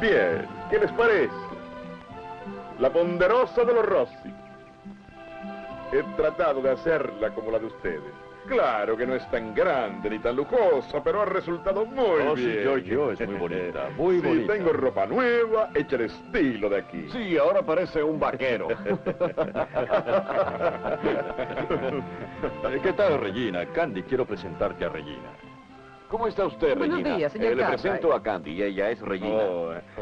Bien, ¿qué les parece? La Ponderosa de los Rossi. He tratado de hacerla como la de ustedes. Claro que no es tan grande ni tan lujosa, pero ha resultado muy bien. Sí, Giorgio, es muy bonita, muy bonita. Sí, tengo ropa nueva, hecha el estilo de aquí. Sí, ahora parece un vaquero. ¿Qué tal, Regina? Candy, quiero presentarte a Regina. ¿Cómo está usted, Buenos Regina? días, señor Le Cartwright. presento a Candy y ella es Regina.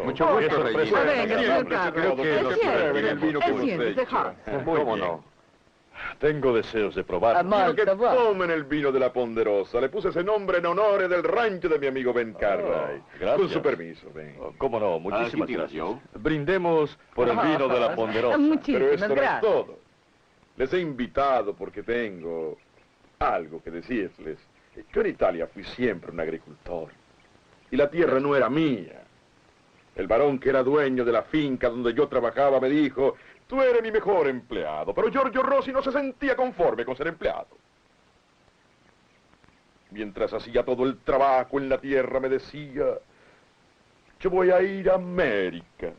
Mucho Oh, gusto, qué Regina. sorpresa. Venga, señor Cartwright. Creo que Es cierto. el vino que hemos Siéntese, hecho. Hans. ¿Cómo bien. no? Tengo deseos de probar. Quiero que Malta, va. tomen el vino de la Ponderosa. Le puse ese nombre en honor del rancho de mi amigo Ben Cartwright. gracias. Con su permiso, ven. ¿Cómo no? Muchísimas tienes, gracias. Joe. Brindemos por el vino de la Ponderosa. Pero Muchísimas esto no es gracias. todo. Les he invitado porque tengo algo que decirles. Yo en Italia fui siempre un agricultor. Y la tierra no era mía. El varón que era dueño de la finca donde yo trabajaba me dijo: tú eres mi mejor empleado. Pero Giorgio Rossi no se sentía conforme con ser empleado. Mientras hacía todo el trabajo en la tierra me decía: yo voy a ir a América.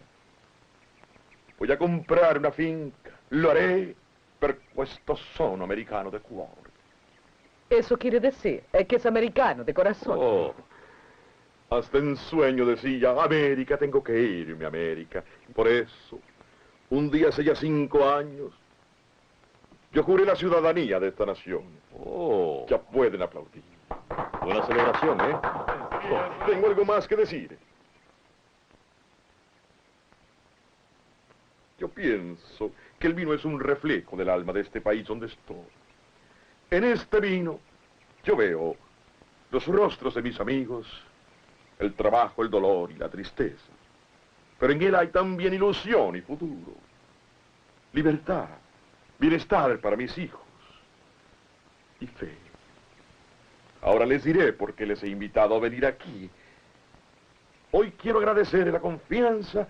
Voy a comprar una finca. Lo haré per questo sono americano de cuore. Eso quiere decir que es americano de corazón. Oh, hasta en sueño decía: América, tengo que irme a América. Por eso, un día hace ya 5 años, yo juré la ciudadanía de esta nación. Oh, Ya pueden aplaudir. buena celebración, ¿eh? Tengo algo más que decir. Yo pienso que el vino es un reflejo del alma de este país donde estoy. En este vino yo veo los rostros de mis amigos, el trabajo, el dolor y la tristeza. Pero en él hay también ilusión y futuro, libertad, bienestar para mis hijos y fe. Ahora les diré por qué les he invitado a venir aquí. Hoy quiero agradecer la confianza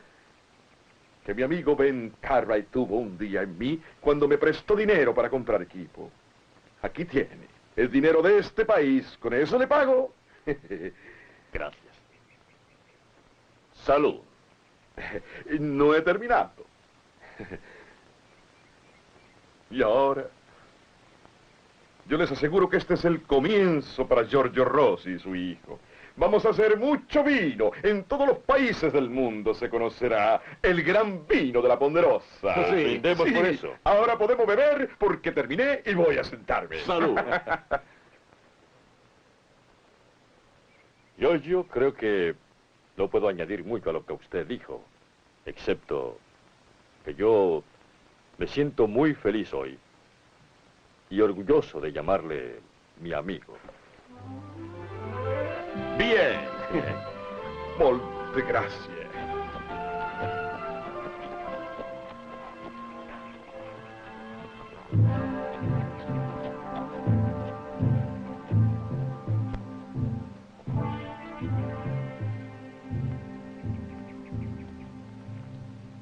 que mi amigo Ben Cartwright tuvo un día en mí cuando me prestó dinero para comprar equipo. Aquí tiene, es dinero de este país, con eso le pago. Gracias. Salud. No he terminado. Y ahora, yo les aseguro que este es el comienzo para Giorgio Rossi y su hijo. Vamos a hacer mucho vino. En todos los países del mundo se conocerá el gran vino de la Ponderosa. Sí, brindemos por eso. Ahora podemos beber porque terminé y voy a sentarme. Salud. Yo creo que no puedo añadir mucho a lo que usted dijo, excepto que yo me siento muy feliz hoy y orgulloso de llamarle mi amigo. Bien. Molte grazie.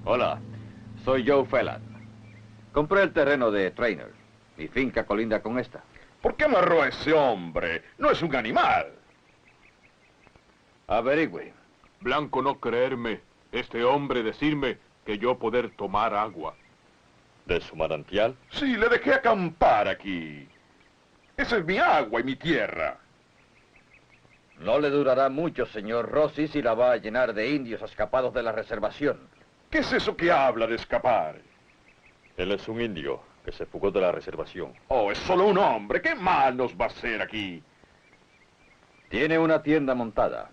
Hola, soy Joe Fellat. Compré el terreno de Trainer. Mi finca colinda con esta. ¿Por qué amarró a ese hombre? No es un animal. Averigüe. Blanco no creerme, este hombre decirme que yo poder tomar agua. ¿De su manantial? Sí, le dejé acampar aquí. Esa es mi agua y mi tierra. No le durará mucho, señor Rossi, si la va a llenar de indios escapados de la reservación. ¿Qué es eso que habla de escapar? Él es un indio que se fugó de la reservación. Oh, es solo un hombre. ¿Qué mal nos va a hacer aquí? Tiene una tienda montada.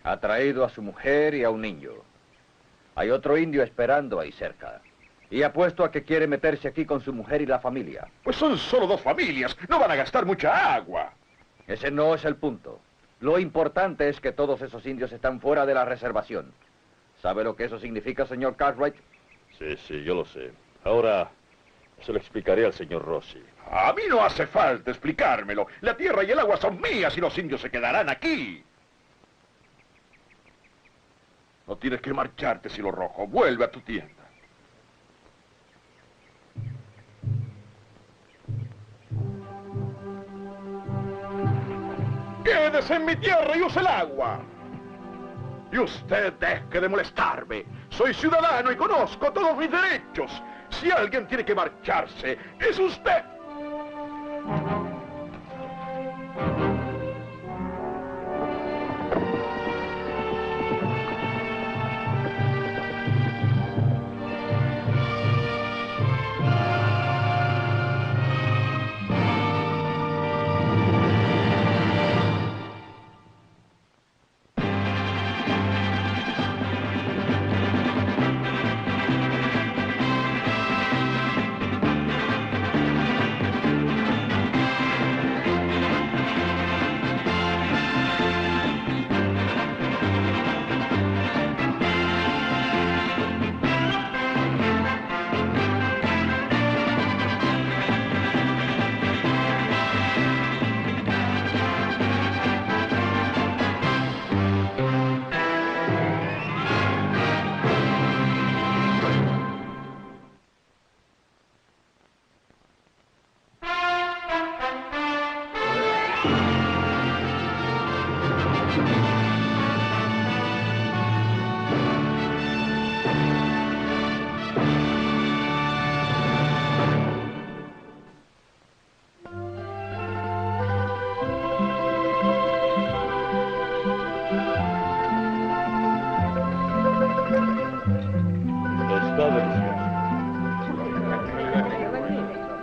Ha traído a su mujer y a un niño. Hay otro indio esperando ahí cerca. Y apuesto a que quiere meterse aquí con su mujer y la familia. Pues son solo 2 familias. No van a gastar mucha agua. Ese no es el punto. Lo importante es que todos esos indios están fuera de la reservación. ¿Sabe lo que eso significa, señor Cartwright? Sí, yo lo sé. Ahora se lo explicaré al señor Rossi. A mí no hace falta explicármelo. La tierra y el agua son mías y los indios se quedarán aquí. No tienes que marcharte, Silo Rojo. Vuelve a tu tienda. Quédese en mi tierra y use el agua. Y usted deje de molestarme. Soy ciudadano y conozco todos mis derechos. Si alguien tiene que marcharse, es usted.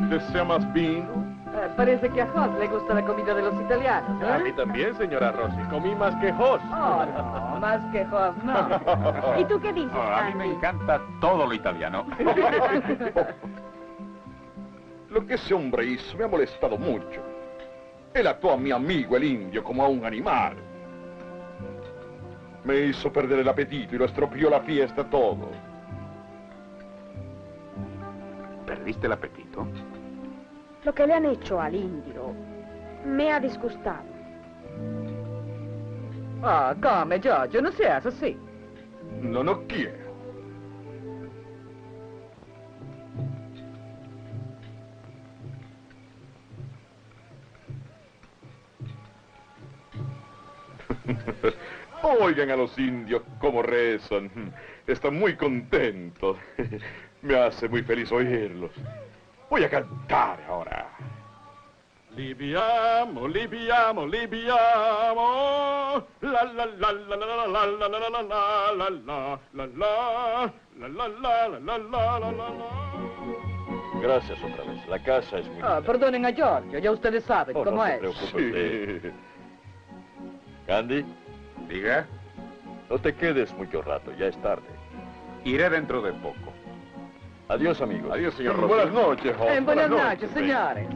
¿Desea más vino? Parece que a Jos le gusta la comida de los italianos, A mí también, señora Rossi. Comí más que Jos. Oh, no, más que Jos, no. ¿Y tú qué dices, a mí me Andy? encanta todo lo italiano. Lo que ese hombre hizo me ha molestado mucho. Él ató a mi amigo el indio como a un animal. Me hizo perder el apetito y lo estropeó la fiesta todo. ¿Perdiste el apetito? Lo que le han hecho al indio me ha disgustado. Ah, come, Giorgio, no seas así. No quiero. Oigan a los indios cómo rezan. Están muy contentos. Me hace muy feliz oírlos. Voy a cantar ahora. Libiamo, libiamo, libiamo. La la la la la la la la la la la la la la la la la la la la. Gracias otra vez. La casa es muy linda. Perdonen a Giorgio, ya ustedes saben Oh, cómo no se es. preocupe usted. Sí. Candy, Diga, no te quedes mucho rato, ya es tarde. iré dentro de poco. Adiós, amigos. Adiós, señor Rossi. Buenas noches, Hoss. Buenas noches, señores.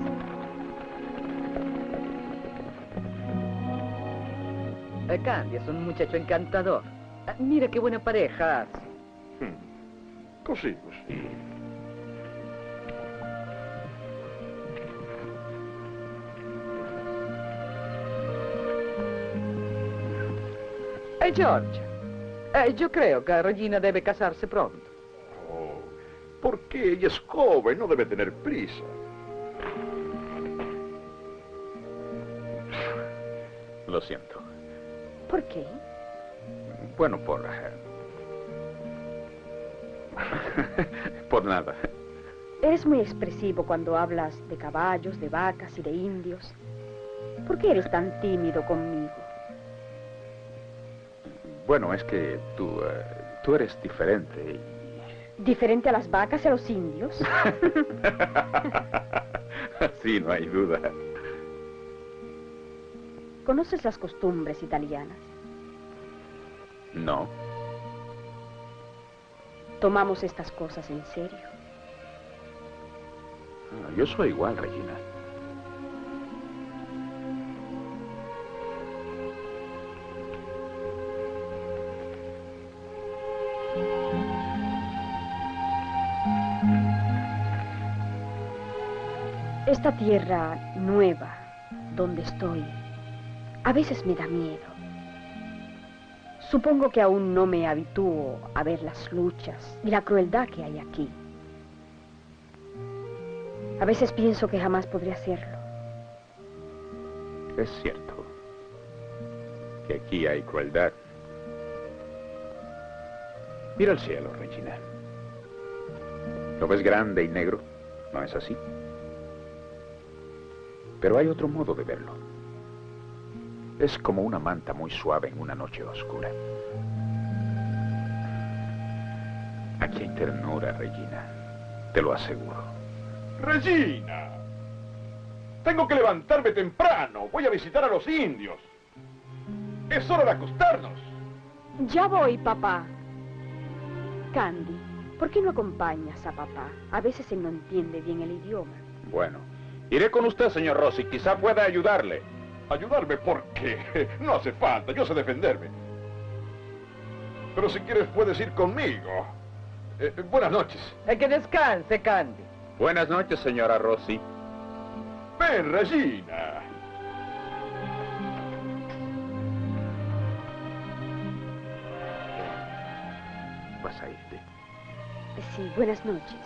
Candy es un muchacho encantador. Mira qué buena pareja hace. Così. Giorgio, yo creo que Regina debe casarse pronto. Oh, porque ella es joven, no debe tener prisa. Lo siento. ¿Por qué? Bueno, por nada. Eres muy expresivo cuando hablas de caballos, de vacas y de indios. ¿Por qué eres tan tímido conmigo? Bueno, es que tú eres diferente. ¿Diferente a las vacas y a los indios? Sí, no hay duda. ¿Conoces las costumbres italianas? No. Tomamos estas cosas en serio. Yo soy igual, Regina. Esta tierra nueva, donde estoy, a veces me da miedo. Supongo que aún no me habitúo a ver las luchas y la crueldad que hay aquí. A veces pienso que jamás podré hacerlo. Es cierto que aquí hay crueldad. Mira el cielo, Regina. ¿Lo ves grande y negro? ¿No es así? Pero hay otro modo de verlo. Es como una manta muy suave en una noche oscura. Aquí hay ternura, Regina. Te lo aseguro. ¡Regina! Tengo que levantarme temprano. Voy a visitar a los indios. Es hora de acostarnos. Ya voy, papá. Candy, ¿por qué no acompañas a papá? A veces él no entiende bien el idioma. Bueno, iré con usted, señor Rossi. Quizá pueda ayudarle. ¿Ayudarme por qué? No hace falta, yo sé defenderme. Pero si quieres puedes ir conmigo. Buenas noches. Que descanse, Candy. Buenas noches, señora Rossi. Ven, Regina. ¿Vas a irte? Sí, buenas noches.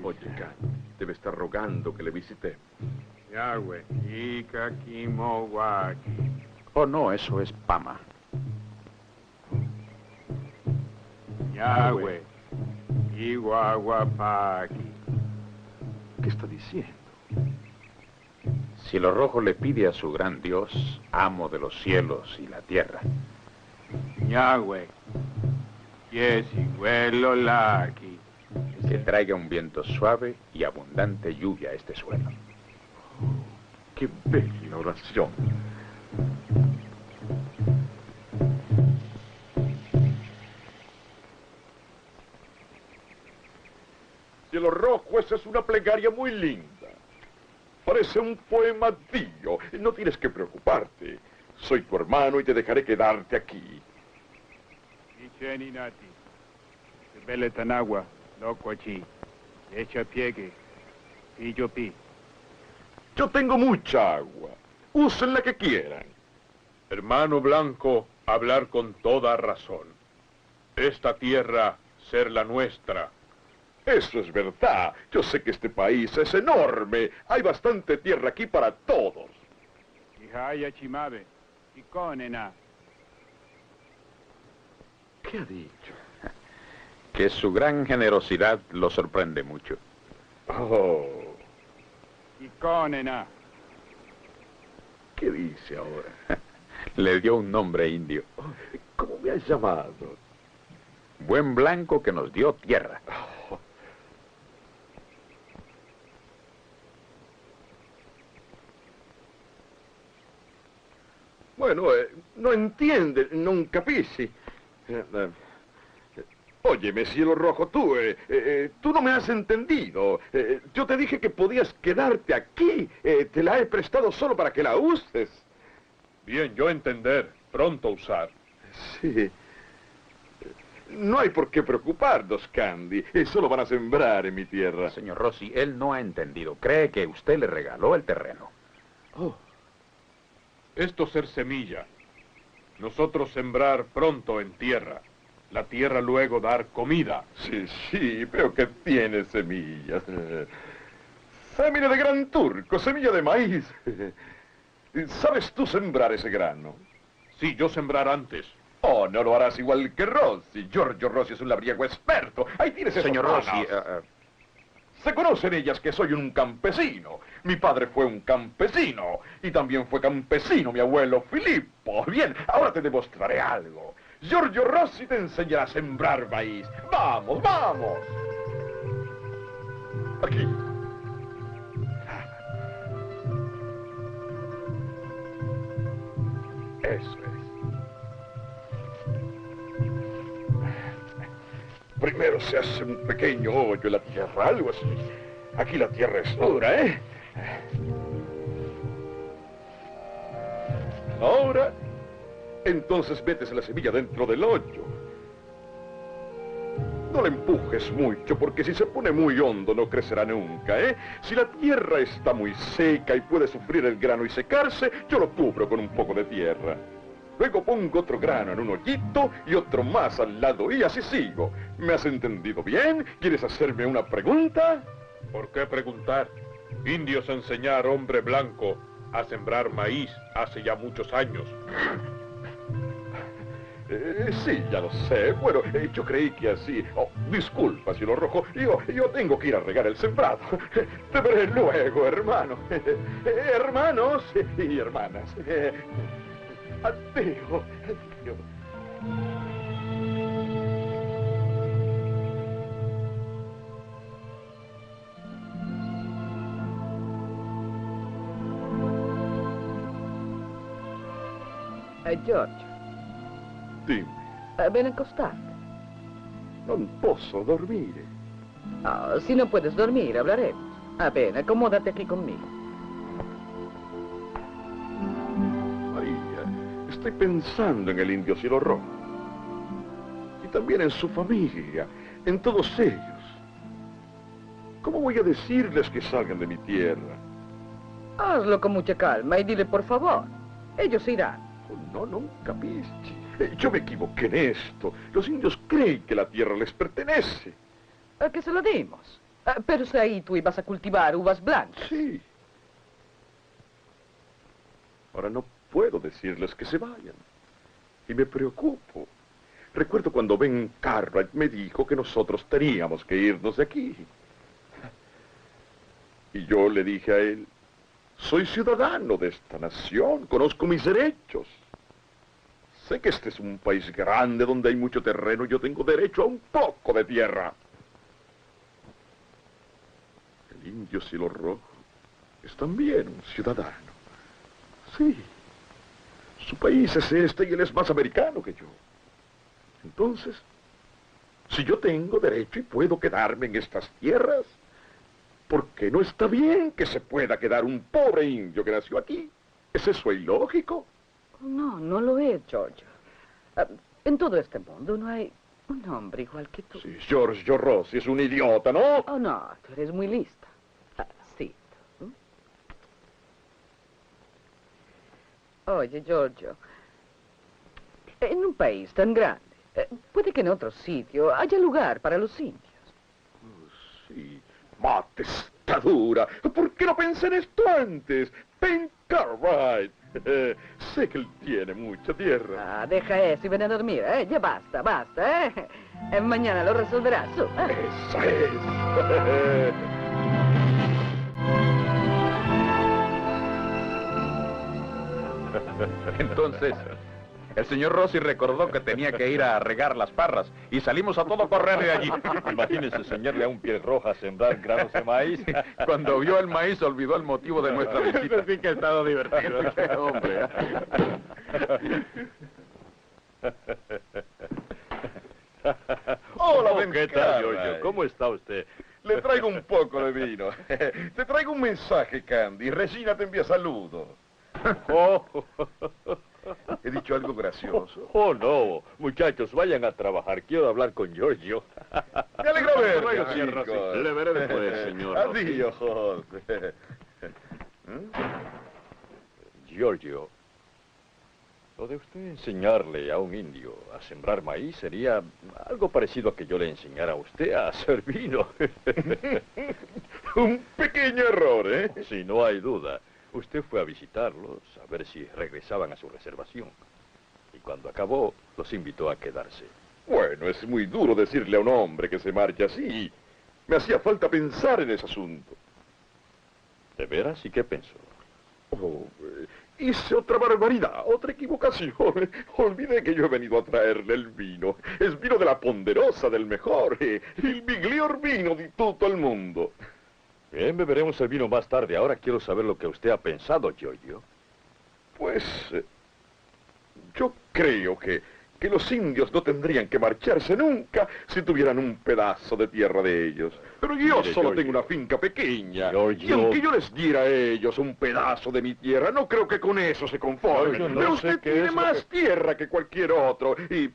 Oye, Can, debe estar rogando que le visite. Yahweh, Ika Kimowaki. Oh, no, eso es Pama. Yahweh, Iwawapaki. ¿Qué está diciendo? Cielo Rojo le pide a su gran Dios, amo de los cielos y la tierra, Yahweh, Yesihuelolaki. que traiga un viento suave y abundante lluvia a este suelo. ¡Qué bella oración! Cielo Rojo, esa es una plegaria muy linda. Parece un poema tío. No tienes que preocuparte. Soy tu hermano y te dejaré quedarte aquí. Icheninati, Beletanagua, Locoachi, Echa Piegue, Pillopi. Yo tengo mucha agua. Usen la que quieran. Hermano Blanco, hablar con toda razón. Esta tierra ser la nuestra. Eso es verdad. Yo sé que este país es enorme. Hay bastante tierra aquí para todos. Ihaya Chimabe, Iconena. ¿Qué ha dicho? Que su gran generosidad lo sorprende mucho. Oh, Iconena. ¿qué dice ahora? Le dio un nombre indio. ¿Cómo me has llamado? Buen Blanco que nos dio tierra. Oh. Bueno, no entiende, non capisci. Óyeme, Cielo Rojo, tú no me has entendido. Yo te dije que podías quedarte aquí. Te la he prestado solo para que la uses. Bien, yo entender, pronto usar. Sí. No hay por qué preocuparnos, Candy. Solo van a sembrar en mi tierra. Señor Rossi, él no ha entendido. Cree que usted le regaló el terreno. Oh. Esto ser semilla. Nosotros sembrar pronto en tierra. La tierra luego dar comida. Sí, sí, pero que tiene semillas. Semilla de gran turco, semilla de maíz. ¿Sabes tú sembrar ese grano? Sí, yo sembrar antes. Oh, no lo harás igual que Rossi. Giorgio Rossi es un labriego experto. Ahí tienes esas Señor manos. Rossi, Se conocen ellas que soy un campesino. Mi padre fue un campesino. Y también fue campesino mi abuelo Filippo. Bien, ahora te demostraré algo. Giorgio Rossi te enseñará a sembrar maíz. ¡Vamos, vamos! Aquí. Eso es. Primero se hace un pequeño hoyo en la tierra, algo así. Aquí la tierra es dura, ¿eh? Ahora, entonces metes la semilla dentro del hoyo. No la empujes mucho, porque si se pone muy hondo no crecerá nunca, ¿eh? Si la tierra está muy seca y puede sufrir el grano y secarse, yo lo cubro con un poco de tierra. Luego pongo otro grano en un hoyito y otro más al lado y así sigo. ¿Me has entendido bien? ¿Quieres hacerme una pregunta? ¿Por qué preguntar? Indios enseñar hombre blanco a sembrar maíz hace ya muchos años. Sí, ya lo sé. Bueno, yo creí que así... Oh, disculpa, cielo rojo. Yo tengo que ir a regar el sembrado. Te veré luego, hermano. Hermanos y hermanas. Adiós. Adiós. Giorgio, Dimmi, ven a acostarte. non posso dormire. Ah, si no puedes dormir, hablaremos. Ven, acomódate aquí conmigo. María, estoy pensando en el indio cielo rojo. Y también en su familia, en todos ellos. ¿Cómo voy a decirles que salgan de mi tierra? Hazlo con mucha calma y dile por favor. Ellos irán. Oh, no, non capisci. Yo me equivoqué en esto. Los indios creen que la tierra les pertenece. ¿A qué se lo dimos? Pero si ahí tú ibas a cultivar uvas blancas. Sí. Ahora no puedo decirles que se vayan. Y me preocupo. Recuerdo cuando Ben Cartwright me dijo que nosotros teníamos que irnos de aquí. Y yo le dije a él, soy ciudadano de esta nación, conozco mis derechos. Sé que este es un país grande donde hay mucho terreno y yo tengo derecho a un poco de tierra. El indio cielo rojo es también un ciudadano. Sí, su país es este y él es más americano que yo. Entonces, si yo tengo derecho y puedo quedarme en estas tierras, ¿por qué no está bien que se pueda quedar un pobre indio que nació aquí? ¿Es eso ilógico? No, no lo es, Giorgio. En todo este mundo no hay un hombre igual que tú. Sí, Giorgio Rossi es un idiota, ¿no? Oh, no, tú eres muy lista. Sí. Oye, Giorgio, en un país tan grande, puede que en otro sitio haya lugar para los indios. Sí, ma testadura. ¿Por qué no pensé en esto antes? Ben Cartwright. Sé que él tiene mucha tierra. Deja eso y ven a dormir, ¿eh? Ya basta, basta, ¿eh? Mañana lo resolverás tú. Esa es. Entonces, el señor Rossi recordó que tenía que ir a regar las parras y salimos a todo correr de allí. Imagínese enseñarle a un piel roja a sembrar granos de maíz. Cuando vio el maíz olvidó el motivo de nuestra visita. Sí que ha estado divertido este hombre. Hola, Oh, Ben ¿qué tal, Cartwright? Giorgio? ¿Cómo está usted? Le traigo un poco de vino. Te traigo un mensaje, Candy. Regina te envía saludos. Oh, ¿He dicho algo gracioso? oh, no. Muchachos, vayan a trabajar. Quiero hablar con Giorgio. Me alegro verte, Luego, señor Rossi. chicos. Le veré después, señor Rossi. Adiós, José. Giorgio, lo de usted enseñarle a un indio a sembrar maíz sería algo parecido a que yo le enseñara a usted a hacer vino. Un pequeño error, ¿eh? Sí, no hay duda. Usted fue a visitarlos, a ver si regresaban a su reservación. Y cuando acabó, los invitó a quedarse. Bueno, es muy duro decirle a un hombre que se marche así. Me hacía falta pensar en ese asunto. ¿De veras? ¿Y qué pensó? Oh, hice otra barbaridad, otra equivocación. Olvidé que yo he venido a traerle el vino. Es vino de la Ponderosa, del mejor. El miglior vino de todo el mundo. Bien, beberemos el vino más tarde. Ahora quiero saber lo que usted ha pensado, Giorgio. Pues, yo creo que que los indios no tendrían que marcharse nunca si tuvieran un pedazo de tierra de ellos. Pero yo Mire, solo Giorgio. tengo una finca pequeña. Giorgio. Y aunque yo les diera a ellos un pedazo de mi tierra, no creo que con eso se conformen. Giorgio, no Pero sé usted qué tiene es lo más que- tierra que cualquier otro. Y...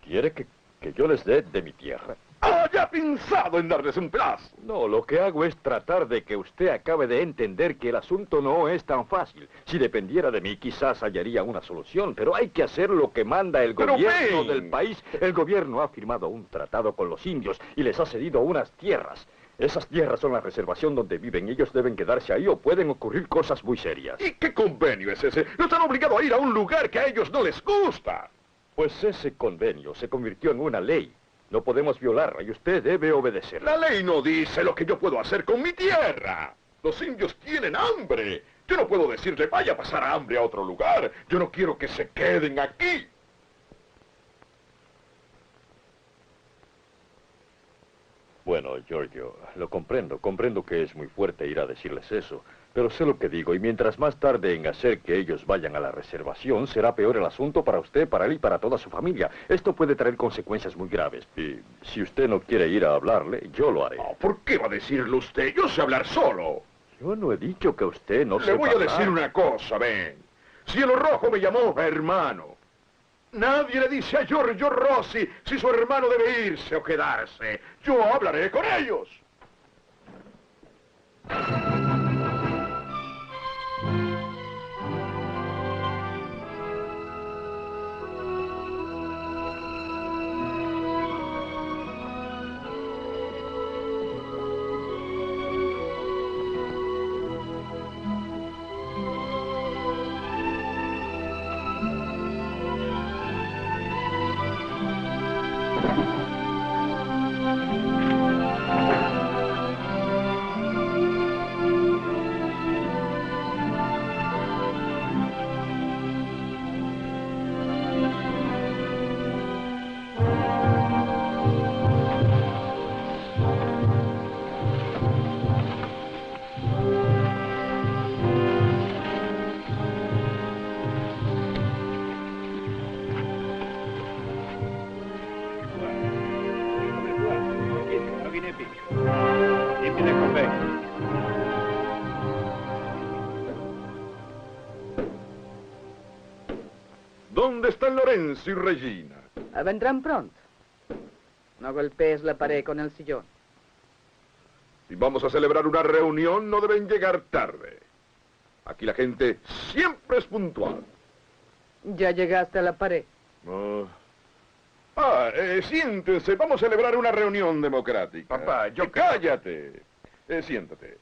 ¿Quiere que yo les dé de mi tierra? ¿haya pensado en darles un pedazo? No, lo que hago es tratar de que usted acabe de entender que el asunto no es tan fácil. Si dependiera de mí, quizás hallaría una solución, pero hay que hacer lo que manda el Pero gobierno ven. del país. El gobierno ha firmado un tratado con los indios y les ha cedido unas tierras. Esas tierras son la reservación donde viven. Ellos deben quedarse ahí o pueden ocurrir cosas muy serias. ¿Y qué convenio es ese? No están obligados a ir a un lugar que a ellos no les gusta. Pues ese convenio se convirtió en una ley. No podemos violarla y usted debe obedecerla. La ley no dice lo que yo puedo hacer con mi tierra. Los indios tienen hambre. Yo no puedo decirle, vaya a pasar hambre a otro lugar. Yo no quiero que se queden aquí. Bueno, Giorgio, lo comprendo que es muy fuerte ir a decirles eso, pero sé lo que digo, y mientras más tarde en hacer que ellos vayan a la reservación, será peor el asunto para usted, para él y para toda su familia. Esto puede traer consecuencias muy graves, y si usted no quiere ir a hablarle, yo lo haré. Oh, ¿por qué va a decirlo usted? Yo sé hablar solo. Yo no he dicho que usted no Le sepa voy a hablar. decir una cosa, ven. Cielo Rojo me llamó hermano. Nadie le dice a Giorgio Rossi si su hermano debe irse o quedarse. Yo hablaré con ellos. ¿Dónde están Lorenzo y Regina? Vendrán pronto. No golpees la pared con el sillón. Si vamos a celebrar una reunión, no deben llegar tarde. Aquí la gente siempre es puntual. Ya llegaste a la pared. Siéntense, vamos a celebrar una reunión democrática. Papá, yo cállate. Siéntate.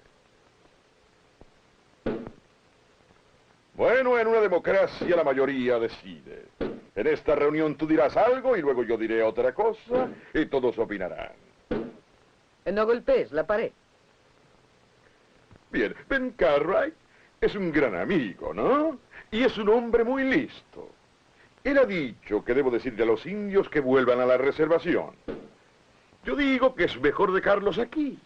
Bueno, en una democracia la mayoría decide. En esta reunión tú dirás algo y luego yo diré otra cosa y todos opinarán. No golpees la pared. Bien, Ben Cartwright es un gran amigo, ¿no? Y es un hombre muy listo. Él ha dicho que debo decirle a los indios que vuelvan a la reservación. Yo digo que es mejor dejarlos aquí.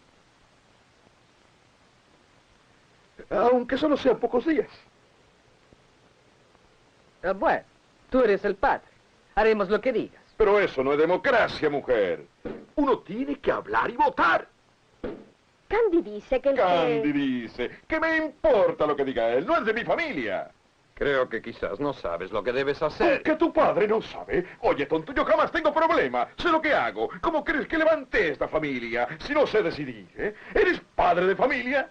Aunque solo sean pocos días. Bueno, tú eres el padre. Haremos lo que digas. Pero eso no es democracia, mujer. Uno tiene que hablar y votar. Candy dice que el Candy que... dice, ¿qué me importa lo que diga él? No es de mi familia. Creo que quizás no sabes lo que debes hacer. ¿Que tu padre no sabe? Oye, tonto, yo jamás tengo problema. Sé lo que hago. ¿Cómo crees que levanté esta familia si no sé decidir, eh? ¿Eres padre de familia?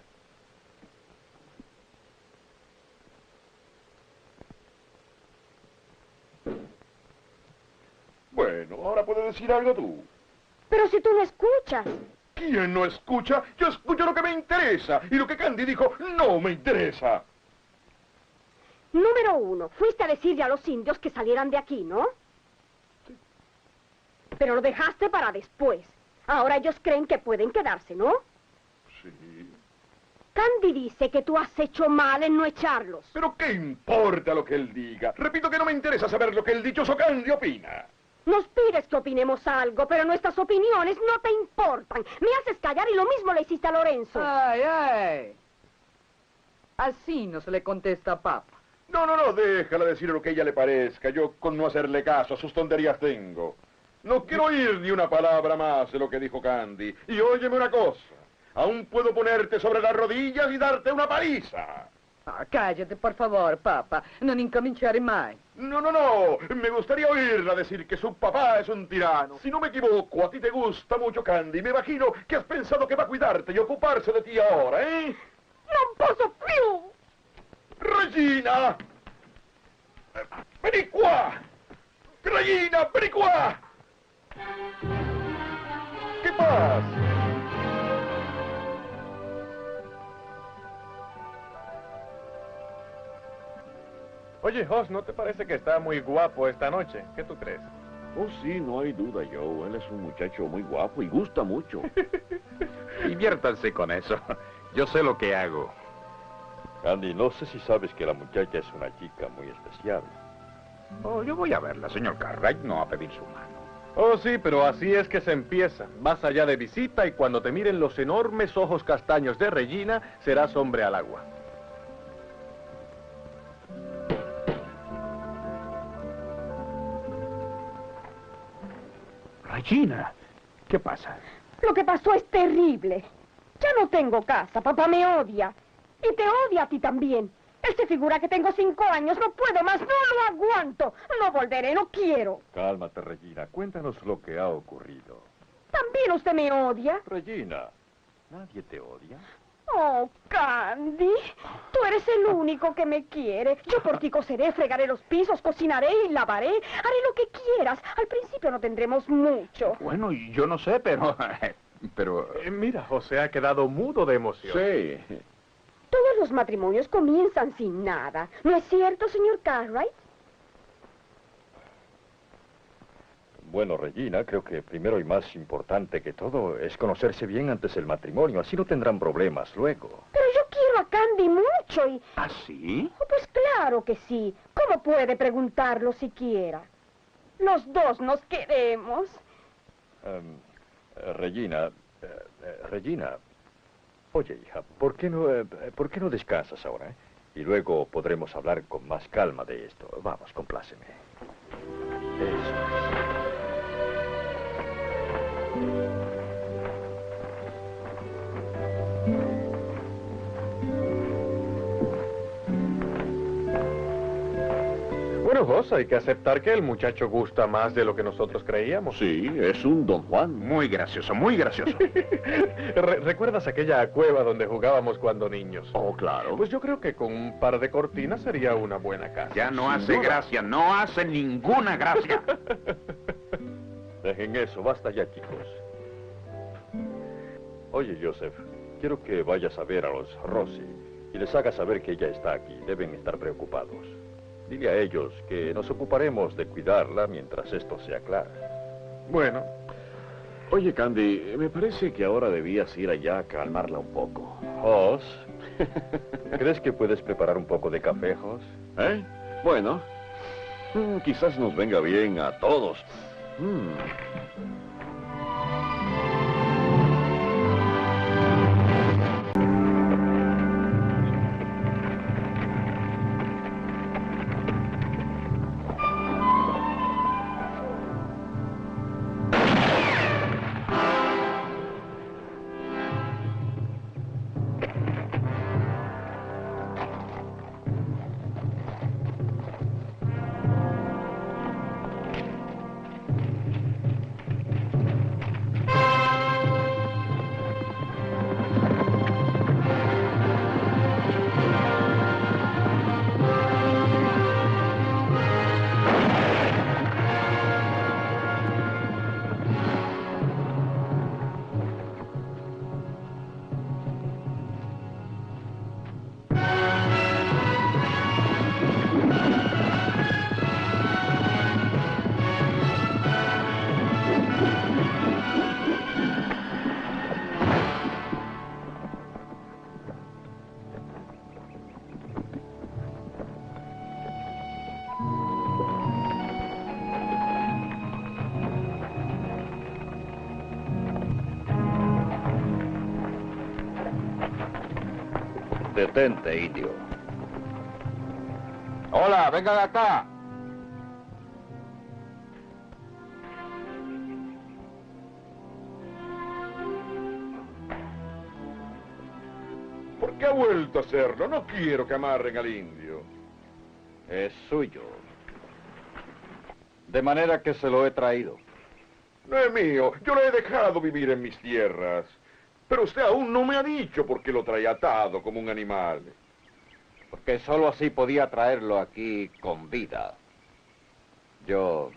Bueno, ahora puedes decir algo tú. Pero si tú no escuchas. ¿Quién no escucha? Yo escucho lo que me interesa. Y lo que Candy dijo no me interesa. Número 1, fuiste a decirle a los indios que salieran de aquí, ¿no? Pero lo dejaste para después. Ahora ellos creen que pueden quedarse, ¿no? Sí. Candy dice que tú has hecho mal en no echarlos. ¿Pero qué importa lo que él diga? Repito que no me interesa saber lo que el dichoso Candy opina. Nos pides que opinemos algo, pero nuestras opiniones no te importan. Me haces callar y lo mismo le hiciste a Lorenzo. ¡Ay, ay! Así no se le contesta a Papa. No, déjala decir lo que a ella le parezca. Yo con no hacerle caso a sus tonterías tengo. No quiero oír ni una palabra más de lo que dijo Candy. Y óyeme una cosa. Aún puedo ponerte sobre las rodillas y darte una paliza. Ah, cállate, por favor, papà. Non incominciare mai. No. Me gustaría oírla decir que su papá es un tirano. Si no me equivoco, a ti te gusta mucho Candy. Me imagino que has pensado que va a cuidarte y ocuparse de ti ahora, ¿eh? Non posso più! Regina! Vieni qua! Regina, vieni qua! ¿Qué pasa? Oye, Hoss, ¿no te parece que está muy guapo esta noche? ¿Qué tú crees? Oh, sí, no hay duda, Joe. Él es un muchacho muy guapo y gusta mucho. Diviértanse con eso. Yo sé lo que hago. Candy, no sé si sabes que la muchacha es una chica muy especial. Oh, yo voy a verla, señor Cartwright, no a pedir su mano. Oh, sí, pero así es que se empieza. Vas allá de visita y cuando te miren los enormes ojos castaños de Regina, serás hombre al agua. Regina, ¿qué pasa? Lo que pasó es terrible. Ya no tengo casa, papá me odia. Y te odia a ti también. Él se figura que tengo 5 años, no puedo más, no lo aguanto. No volveré, no quiero. Cálmate, Regina. Cuéntanos lo que ha ocurrido. ¿También usted me odia? Regina, ¿nadie te odia? Oh, Candy, tú eres el único que me quiere. Yo por ti coseré, fregaré los pisos, cocinaré y lavaré. Haré lo que quieras. Al principio no tendremos mucho. Bueno, yo no sé, pero... Mira, José ha quedado mudo de emoción. Sí. Todos los matrimonios comienzan sin nada. ¿No es cierto, señor Cartwright? Bueno, Regina, creo que primero y más importante que todo es conocerse bien antes del matrimonio. Así no tendrán problemas luego. Pero yo quiero a Candy mucho y... ¿Ah, sí? Oh, pues claro que sí. ¿Cómo puede preguntarlo siquiera? Los dos nos queremos. Regina, oye, hija, ¿por qué no descansas ahora? Y luego podremos hablar con más calma de esto. Vamos, compláceme. Eso es. Bueno, Hoss, hay que aceptar que el muchacho gusta más de lo que nosotros creíamos. Sí, es un Don Juan. Muy gracioso, muy gracioso. ¿Recuerdas aquella cueva donde jugábamos cuando niños? Oh, claro. Pues yo creo que con un par de cortinas sería una buena casa. Ya no Sin hace duda. gracia, no hace ninguna gracia. Dejen eso, basta ya, chicos. Oye, Joseph, quiero que vayas a ver a los Rossi y les hagas saber que ella está aquí. Deben estar preocupados. Dile a ellos que nos ocuparemos de cuidarla mientras esto se aclara. Bueno, Oye, Candy, me parece que ahora debías ir allá a calmarla un poco. Hoss, ¿crees que puedes preparar un poco de café, Hoss? ¿Eh? Bueno, quizás nos venga bien a todos. Detente, indio. Hola, vengan acá. ¿Por qué ha vuelto a hacerlo? No quiero que amarren al indio. Es suyo. De manera que se lo he traído. No es mío. Yo lo he dejado vivir en mis tierras. Pero usted aún no me ha dicho por qué lo trae atado como un animal. Porque solo así podía traerlo aquí con vida. Yo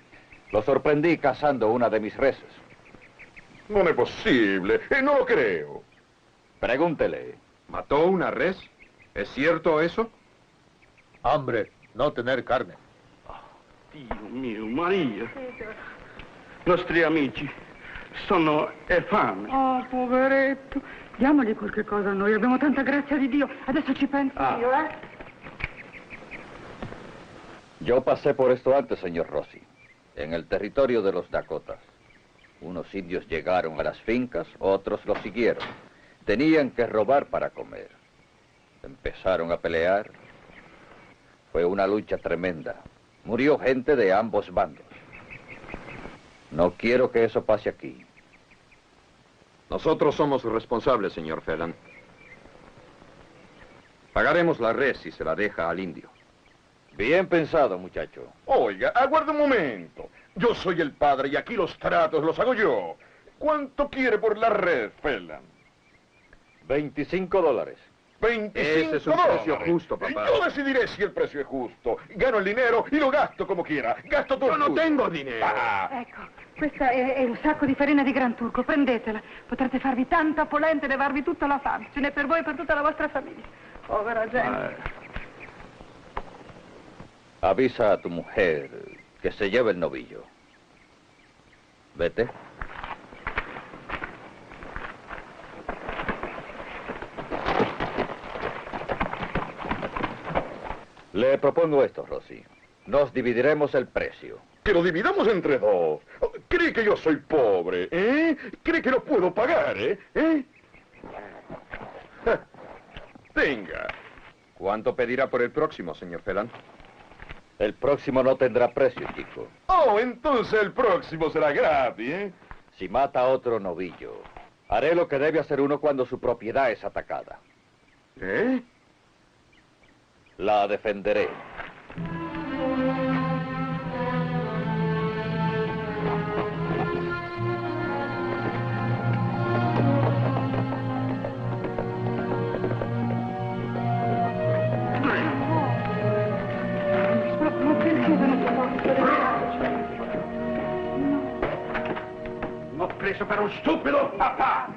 lo sorprendí cazando una de mis reses. No es posible. No lo creo. Pregúntele. ¿Mató una res? ¿Es cierto eso? Hambre, no tener carne. Dio mio, Maria. Nostri amici sono fame. Oh, poveretto. Diamogli qualche cosa a noi, abbiamo tanta grazia di Dio. Adesso ci penso io, eh? Yo pasé por esto antes, señor Rossi. En el territorio de los Dakotas. Unos indios llegaron a las fincas, otros los siguieron. Tenían que robar para comer. Empezaron a pelear. Fue una lucha tremenda. Murió gente de ambos bandos. No quiero que eso pase aquí. Nosotros somos responsables, señor Phelan. Pagaremos la res si se la deja al indio. Bien pensado, muchacho. Oiga, aguarde un momento. Yo soy el padre y aquí los tratos los hago yo. ¿Cuánto quiere por la red, Phelan? $25. 25 Ese es un precio justo, papá. Yo decidiré si el precio es justo. Gano el dinero y lo gasto como quiera. Gasto todo. Yo el no tuyo. tengo dinero. Ah, Ecco, questa è un sacco di farina di Gran Turco, prendetela. Potrete farvi tanta polenta e levarvi tutta la fame. Ce n'è per voi e per tutta la vostra famiglia. Povera gente. Avisa a tu mujer que se lleve el novillo. Vete. Le propongo esto, Rossi. Nos dividiremos el precio. que lo dividamos entre dos. ¿Cree que yo soy pobre? ¿Cree que no puedo pagar? Tenga. ¿Cuánto pedirá por el próximo, señor Phelan? El próximo no tendrá precio, chico. Oh, entonces el próximo será gratis, Si mata a otro novillo, haré lo que debe hacer uno cuando su propiedad es atacada. La defenderé. L'ho preso per un stupido papà.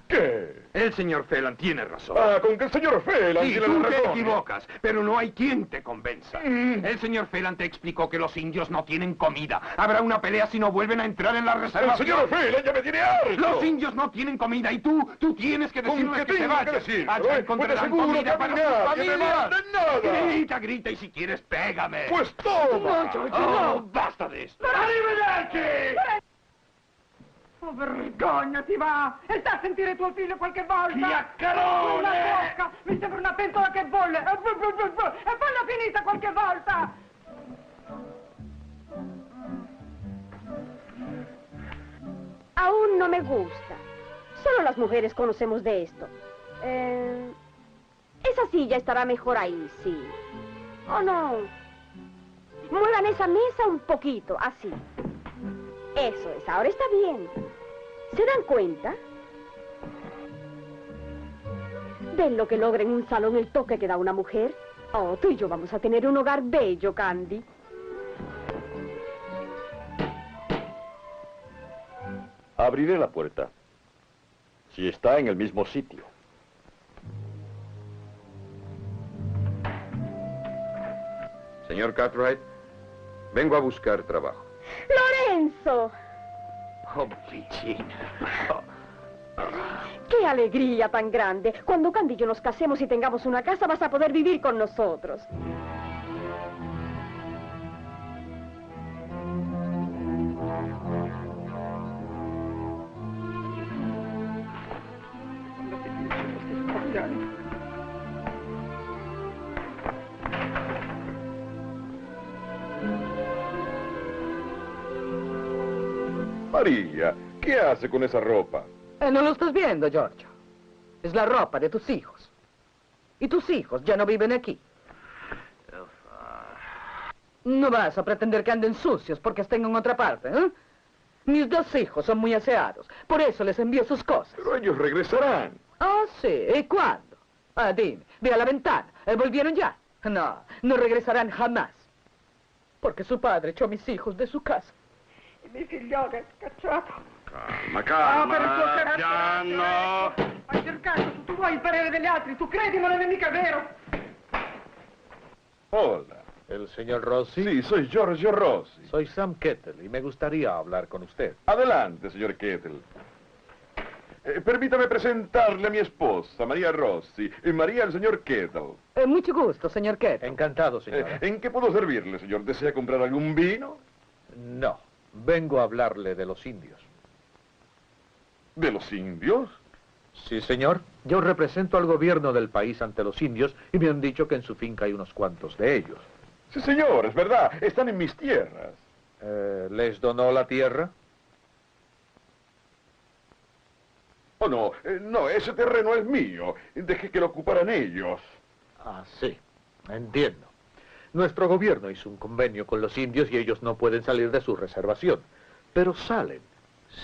¿Qué? El señor Phelan tiene razón. Ah, con que el señor Phelan Sí, tiene tú la te razón. equivocas, pero no hay quien te convenza. El señor Phelan te explicó que los indios no tienen comida. Habrá una pelea si no vuelven a entrar en la El reserva. señor Phelan ya me tiene harto. Los indios no tienen comida y tú tienes que ¿Con decirles qué que se tengo que vayan. decirlo, Allá Pues encontrarán seguro que comida a para mí sus nadie me familias. manda nada. Grita, grita y si quieres pégame. Pues toma. Oh, basta de esto. ¡Arrivederci! Oh, vergognati, va! E sta a sentire tuo figlio qualche volta! Chiacchierone! Una bocca! Mi sembra una pentola che bolle! E falla finita qualche volta! Aún no me gusta. Solo las mujeres conocemos de esto. Esa silla estará mejor ahí, sí. ¿O no? Muevan esa mesa un poquito, así. Eso es, ahora está bien. ¿Se dan cuenta? ¿Ven lo que logra en un salón el toque que da una mujer? Oh, tú y yo vamos a tener un hogar bello, Candy. Abriré la puerta. Si está en el mismo sitio. Señor Cartwright, vengo a buscar trabajo. ¡Lorenzo! Oh, piccina. ¡Qué alegría tan grande! Cuando Candy y yo nos casemos y tengamos una casa, vas a poder vivir con nosotros. María, ¿qué hace con esa ropa? ¿No lo estás viendo, Giorgio? Es la ropa de tus hijos. Y tus hijos ya no viven aquí. No vas a pretender que anden sucios porque estén en otra parte, ¿eh? Mis dos hijos son muy aseados. Por eso les envío sus cosas. Pero ellos regresarán. Ah, sí. ¿Y cuándo? Ah, dime. Ve a la ventana. ¿Volvieron ya? No, no regresarán jamás. Porque su padre echó a mis hijos de su casa. Il mio figliolo è scacciato. Calma, Per il tuo calma, carattere. piano. Hai cercato, tu vuoi il parere degli altri, tu credi, ma non è mica vero. Hola. ¿El señor Rossi? Sí, soy Giorgio Rossi. Soy Sam Kettle y me gustaría hablar con usted. Adelante, señor Kettle. Permítame presentarle a mi esposa, María Rossi, y María al señor Kettle. Mucho gusto, señor Kettle. Encantado, señora. ¿En qué puedo servirle, señor? ¿Desea comprar algún vino? No, vengo a hablarle de los indios. ¿De los indios? Sí, señor. Yo represento al gobierno del país ante los indios y me han dicho que en su finca hay unos cuantos de ellos. Sí, señor, es verdad. Están en mis tierras. ¿Les donó la tierra? Oh, no, no, ese terreno es mío. Deje que lo ocuparan ellos. Ah, sí. Entiendo. Nuestro gobierno hizo un convenio con los indios y ellos no pueden salir de su reservación. Pero salen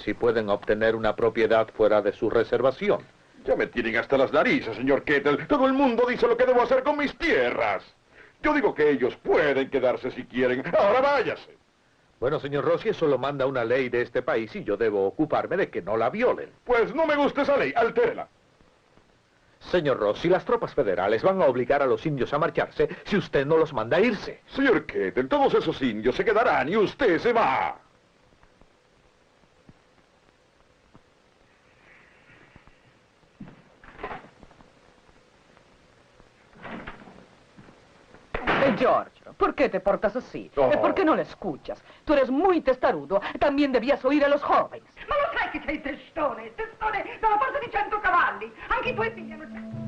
si pueden obtener una propiedad fuera de su reservación. Ya me tienen hasta las narices, señor Kettle. Todo el mundo dice lo que debo hacer con mis tierras. Yo digo que ellos pueden quedarse si quieren. Ahora váyase. Bueno, señor Rossi, eso lo manda una ley de este país y yo debo ocuparme de que no la violen. Pues no me gusta esa ley. Altérela. Señor Rossi, las tropas federales van a obligar a los indios a marcharse si usted no los manda a irse. Señor Kettle, todos esos indios se quedarán y usted se va. Giorgio, ¿por qué te portas así? Oh. ¿Por qué no le escuchas? Tú eres muy testarudo. También debías oír a los jóvenes. Ma lo sai che sei testone dalla forza di 100 cavalli. Anche i tuoi figli hanno...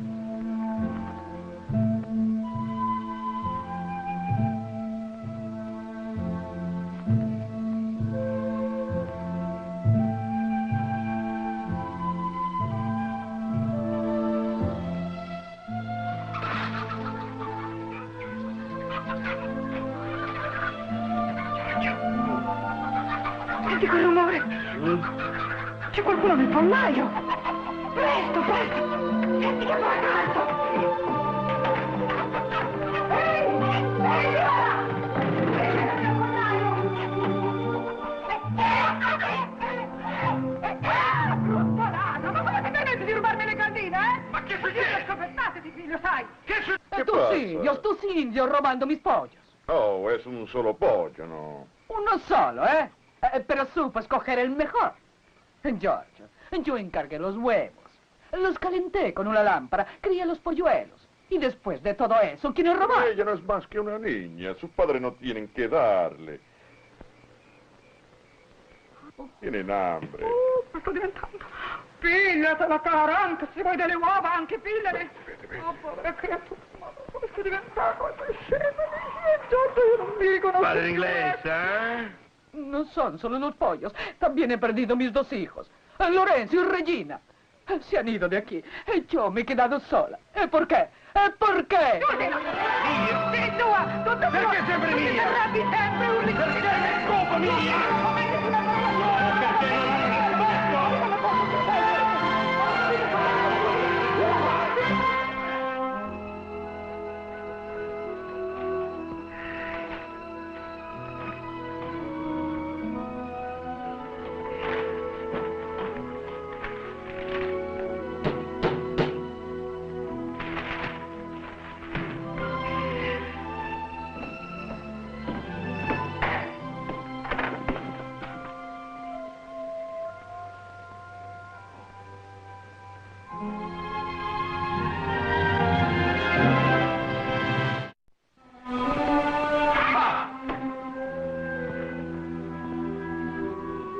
Senti quel rumore? C'è qualcuno nel pollaio! Presto, presto! Senti che fa caldo! Ehi, là! Nel pollaio! Brutto ladro! Ma come ti permetti di rubarmi le galline, eh? Ma che succede? Scopertateti, figlio, sai! Che succede? Tus indios, tus indios robando mis pollos. Oh, es un solo pollo, ¿no? Uno solo, ¿eh? Pero supo escoger el mejor. Giorgio, yo encargué los huevos. Los calenté con una lámpara, crié los polluelos. Y después de todo eso, ¿quién robó? Ella no es más que una niña. Sus padres no tienen que darle. Tienen hambre. Sto diventando... Pigliatela, cara, anche se vuoi delle uova, anche pigliale. Oh, povera creatura, ma come sto diventando? Giorgio, io non mi riconosco. Padre inglés, ¿eh? No son solo los pollos. También he perdido mis dos hijos. Lorenzo y Regina. Se han ido de aquí. Yo me he quedado sola. ¿Por qué? ¿Por qué? Mia! Sei tua! Tutta tua! Perché sempre mia? Ti arrabbi sempre, urli così! Perché è colpa mia!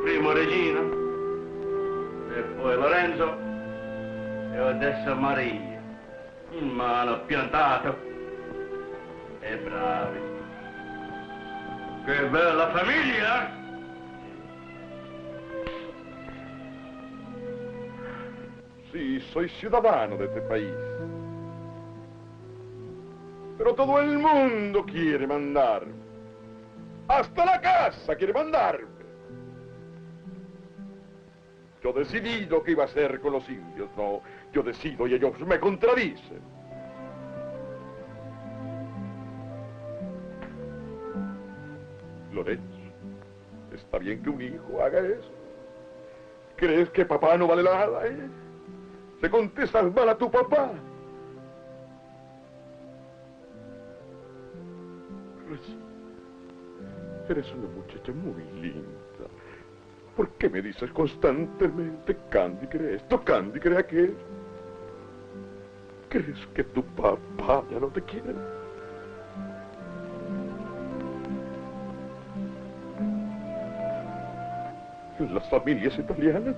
Prima Regina, e poi Lorenzo, e adesso Maria. In mano piantato. E bravi. Che bella famiglia! Sí, soy ciudadano de este país. Pero todo el mundo quiere mandarme. Hasta la casa quiere mandarme. Yo decidí lo que iba a hacer con los indios. No, yo decido y ellos me contradicen. Lorenzo, está bien que un hijo haga eso. ¿Crees que papá no vale nada, ¿Le contestas mal a tu papá? Eres una muchacha muy linda. ¿Por qué me dices constantemente Candy cree esto, Candy cree aquello? ¿Crees que tu papá ya no te quiere? En las familias italianas,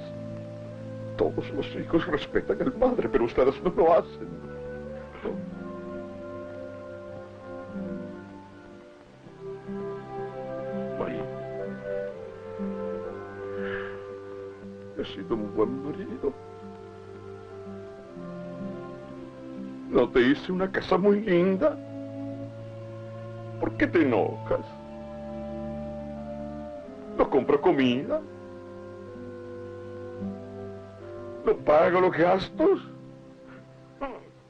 todos los hijos respetan al padre, pero ustedes no lo hacen. María, he sido un buen marido. ¿No te hice una casa muy linda? ¿Por qué te enojas? ¿No compro comida? ¿No pago los gastos?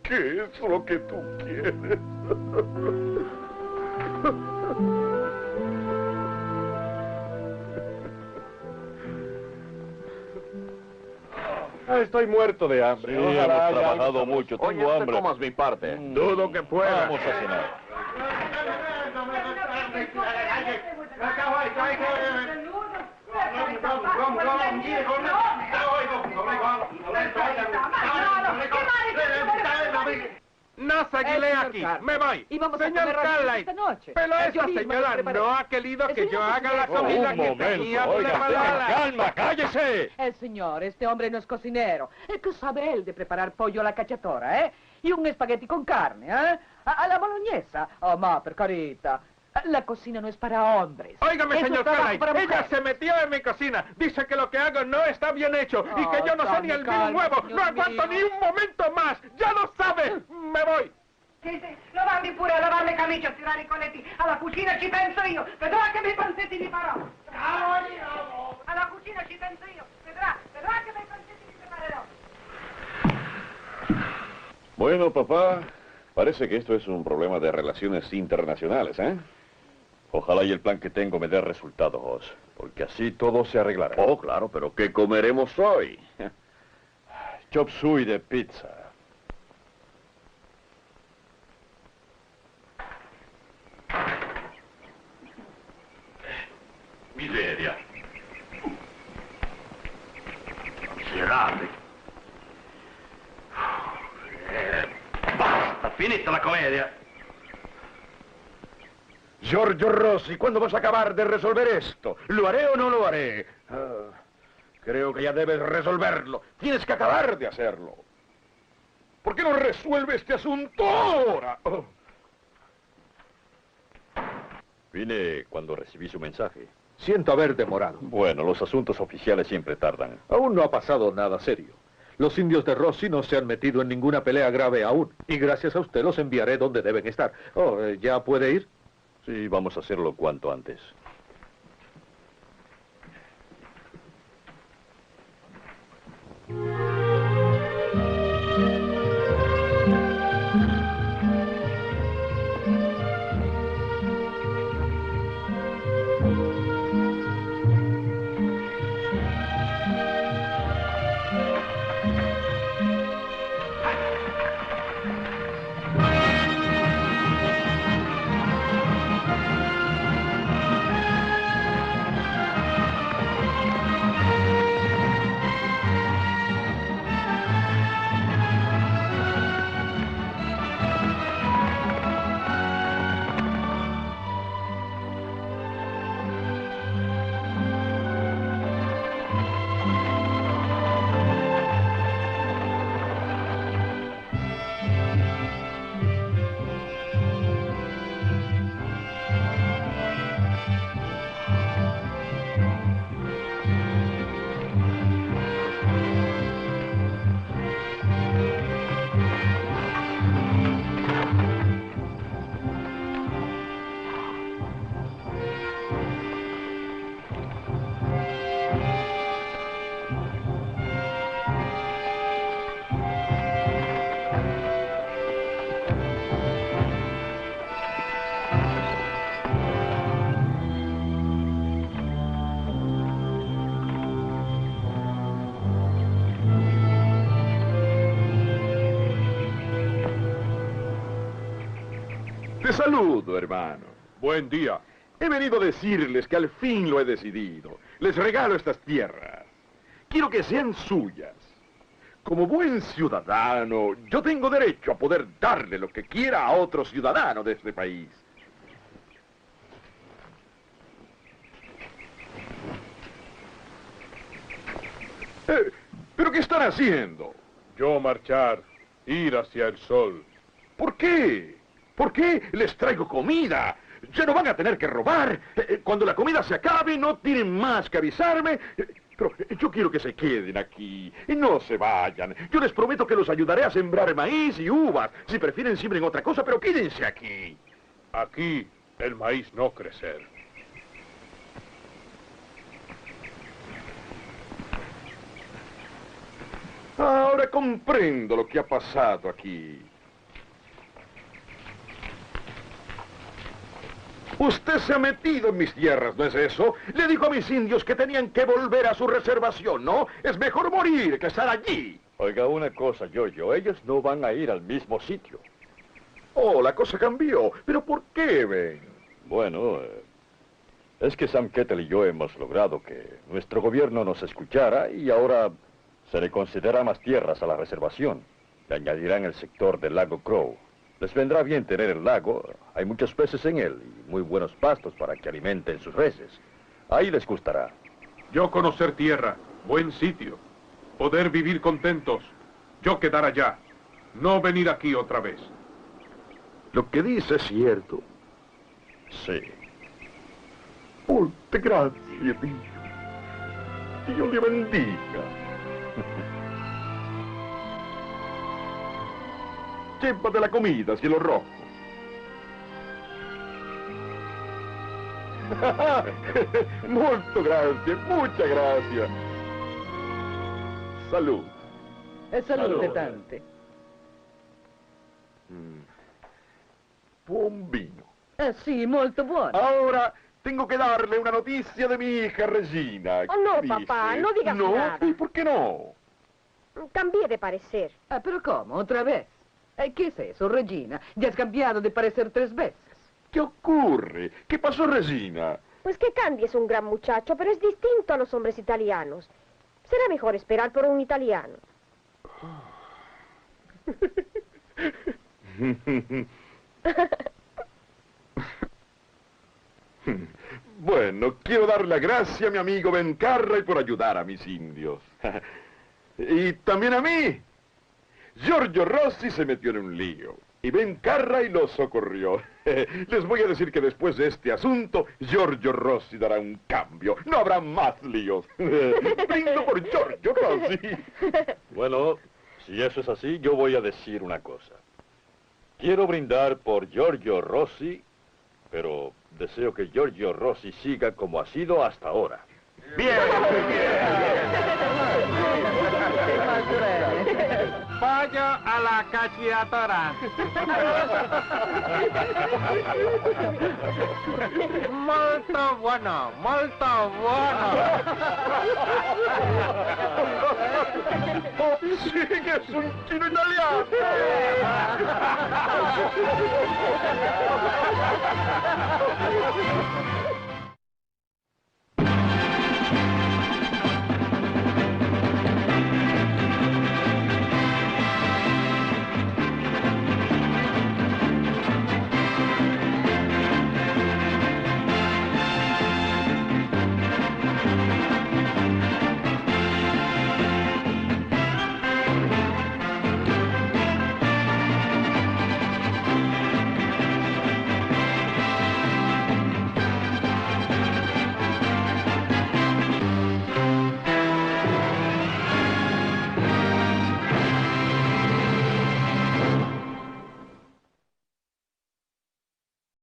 ¿Qué es lo que tú quieres? Estoy muerto de hambre. Sí, hemos trabajado mucho, tengo Oye, no te hambre. comas mi parte. Dudo que pueda. Vamos a cenar. No seguiré aquí, me voy. Señor Carlyle, pero esa señora no ha querido que yo haga la comida que tenía preparada. ¡Calma, cállese! El señor, este hombre no es cocinero. Es que sabe él de preparar pollo a la cacciatora, ¿eh? Y un espagueti con carne, ¿eh? A la boloñesa. Oh, ma, per carità. La cocina no es para hombres. Óigame, Eso señor es trabajo Carlyle, para ella mujeres. se metió en mi cocina. Dice que lo que hago no está bien hecho y que yo no sé ni el vino calma, nuevo. Dios No aguanto mío. ni un momento más. ¡Ya lo sabe! Me voy. Sì, lavarli pure, a lavare le camicie, a tirare i colletti. Alla cucina ci penso io. Vedrà che bei panzetti vi farò. Alla cucina ci penso io. Vedrà che bei panzetti vi preparerò. Bueno, papá, parece que esto es un problema de relaciones internacionales, ¿eh? Ojalá y el plan que tengo me dé resultados, porque así todo se arreglará. Oh, claro, pero ¿qué comeremos hoy? Chop suey de pizza. Miseria. Miserabile. Basta, finita la comedia. Giorgio Rossi, ¿cuándo vas a acabar de resolver esto? ¿Lo haré o no lo haré? Creo que ya debes resolverlo. Tienes que acabar de hacerlo. ¿Por qué no resuelve este asunto ahora? Vine cuando recibí su mensaje. Siento haber demorado. Bueno, los asuntos oficiales siempre tardan. Aún no ha pasado nada serio. Los indios de Rossi no se han metido en ninguna pelea grave aún. Y gracias a usted los enviaré donde deben estar. Oh, ¿ya puede ir? Sí, vamos a hacerlo cuanto antes. Te saludo, hermano. Buen día. He venido a decirles que al fin lo he decidido. Les regalo estas tierras. Quiero que sean suyas. Como buen ciudadano, yo tengo derecho a poder darle lo que quiera a otro ciudadano de este país. ¿Pero qué están haciendo? Yo marchar, ir hacia el sol. ¿Por qué? ¿Por qué les traigo comida? Ya no van a tener que robar. Cuando la comida se acabe, no tienen más que avisarme. Pero yo quiero que se queden aquí y no se vayan. Yo les prometo que los ayudaré a sembrar maíz y uvas. Si prefieren, siembren otra cosa, pero quédense aquí. Aquí el maíz no crecer. Ahora comprendo lo que ha pasado aquí. Usted se ha metido en mis tierras, ¿no es eso? Le dijo a mis indios que tenían que volver a su reservación, ¿no? Es mejor morir que estar allí. Oiga una cosa, Giorgio, ellos no van a ir al mismo sitio. Oh, la cosa cambió. ¿Pero por qué, Ben? Bueno, es que Sam Kettle y yo hemos logrado que nuestro gobierno nos escuchara y ahora se le concederá más tierras a la reservación. Le añadirán el sector del lago Crow. Les vendrá bien tener el lago, hay muchos peces en él y muy buenos pastos para que alimenten sus reses. Ahí les gustará. Yo conocer tierra, buen sitio, poder vivir contentos, yo quedar allá, no venir aquí otra vez. Lo que dice es cierto. Sí. Muchas gracias, Dios. Dios le bendiga. Llévate la comida, cielo rojo. Muchas gracias. Salud. Salute tante. Buon vino. Sì, molto buono. Ahora tengo que darle una noticia de mi hija Regina. Oh, no, Dice, papá, no digas nada. ¿Y por qué no? Cambié de parecer. ¿Pero cómo? ¿Otra vez? ¿Qué es eso, Regina? Ya has cambiado de parecer 3 veces. ¿Qué ocurre? ¿Qué pasó, Regina? Pues que Candy es un gran muchacho, pero es distinto a los hombres italianos. Será mejor esperar por un italiano. Bueno, quiero dar la gracia a mi amigo Ben Carray por ayudar a mis indios. Y también a mí. Giorgio Rossi se metió en un lío y Ben Carray lo socorrió. Les voy a decir que después de este asunto, Giorgio Rossi dará un cambio. No habrá más líos. Brindo por Giorgio Rossi. Bueno, si eso es así, yo voy a decir una cosa. Quiero brindar por Giorgio Rossi, pero deseo que Giorgio Rossi siga como ha sido hasta ahora. Bien, Pollo a la cacciatora. Molto bueno, molto bueno. Oh, sí, que es un chino italiano.